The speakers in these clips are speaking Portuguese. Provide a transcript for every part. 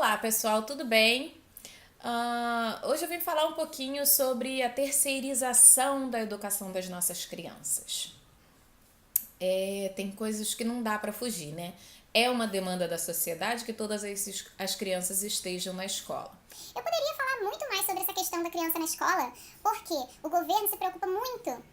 Olá pessoal, tudo bem? Hoje eu vim falar um pouquinho sobre a terceirização da educação das nossas crianças. Tem coisas que não dá para fugir, né? É uma demanda da sociedade que todas as crianças estejam na escola. Eu poderia falar muito mais sobre essa questão da criança na escola, porque o governo se preocupa muito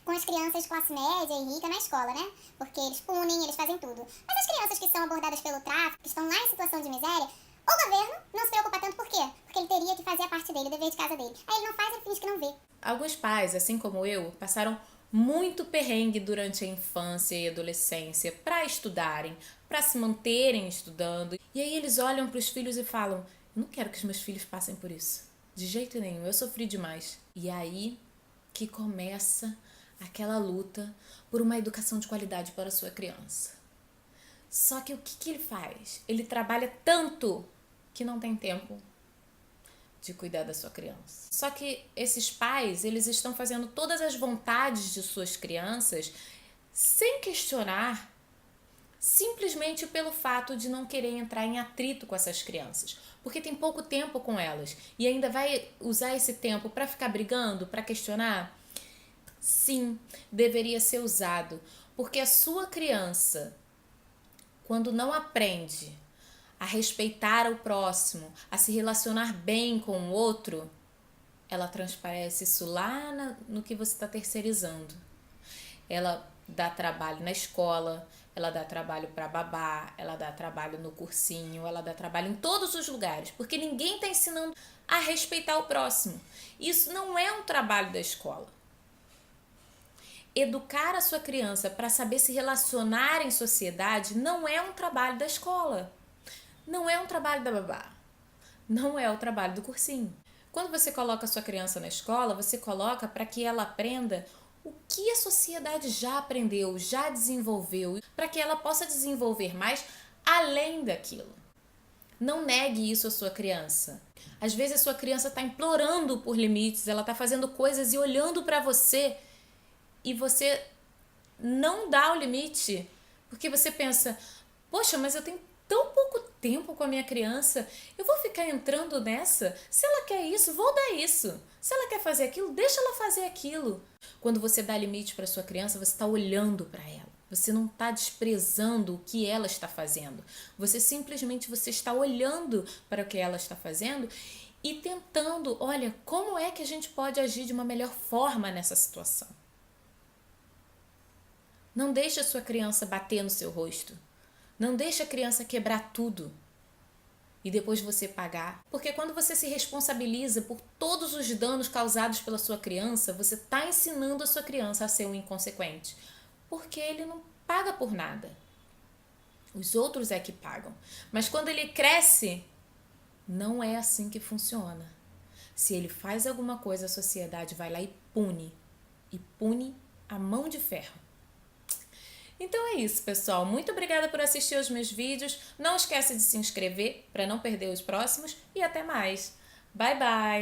com as crianças de classe média e rica na escola, né? Porque eles punem, eles fazem tudo. Mas as crianças que são abordadas pelo tráfico, que estão lá em situação de miséria, o governo não se preocupa tanto por quê? Porque ele teria que fazer a parte dele, o dever de casa dele. Aí ele não faz, ele finge que não vê. Alguns pais, assim como eu, passaram muito perrengue durante a infância e adolescência para estudarem, para se manterem estudando. E aí eles olham para os filhos e falam: eu não quero que os meus filhos passem por isso. De jeito nenhum, eu sofri demais. E aí que começa aquela luta por uma educação de qualidade para a sua criança. Só que o que ele faz? Ele trabalha tanto que não tem tempo de cuidar da sua criança. Só que esses pais, eles estão fazendo todas as vontades de suas crianças sem questionar, simplesmente pelo fato de não querer entrar em atrito com essas crianças, porque tem pouco tempo com elas e ainda vai usar esse tempo para ficar brigando, para questionar. Sim, deveria ser usado, porque a sua criança, quando não aprende a respeitar o próximo, a se relacionar bem com o outro, ela transparece isso lá no que você está terceirizando. Ela dá trabalho na escola, ela dá trabalho para babá, ela dá trabalho no cursinho, ela dá trabalho em todos os lugares, porque ninguém está ensinando a respeitar o próximo. Isso não é um trabalho da escola. Educar a sua criança para saber se relacionar em sociedade não é um trabalho da escola. Não é um trabalho da babá. Não é o trabalho do cursinho. Quando você coloca a sua criança na escola, você coloca para que ela aprenda o que a sociedade já aprendeu, já desenvolveu, para que ela possa desenvolver mais além daquilo. Não negue isso à sua criança. Às vezes a sua criança está implorando por limites, ela está fazendo coisas e olhando para você e você não dá o limite, porque você pensa: poxa, mas eu tenho tão pouco tempo com a minha criança, eu vou ficar entrando nessa? Se ela quer isso, vou dar isso. Se ela quer fazer aquilo, deixa ela fazer aquilo. Quando você dá limite para sua criança, você está olhando para ela. Você não está desprezando o que ela está fazendo. Você está olhando para o que ela está fazendo e tentando, olha, como é que a gente pode agir de uma melhor forma nessa situação? Não deixe a sua criança bater no seu rosto. Não deixe a criança quebrar tudo e depois você pagar. Porque quando você se responsabiliza por todos os danos causados pela sua criança, você está ensinando a sua criança a ser um inconsequente. Porque ele não paga por nada. Os outros é que pagam. Mas quando ele cresce, não é assim que funciona. Se ele faz alguma coisa, a sociedade vai lá e pune. E pune a mão de ferro. Então é isso, pessoal. Muito obrigada por assistir aos meus vídeos. Não esquece de se inscrever para não perder os próximos e até mais. Bye, bye!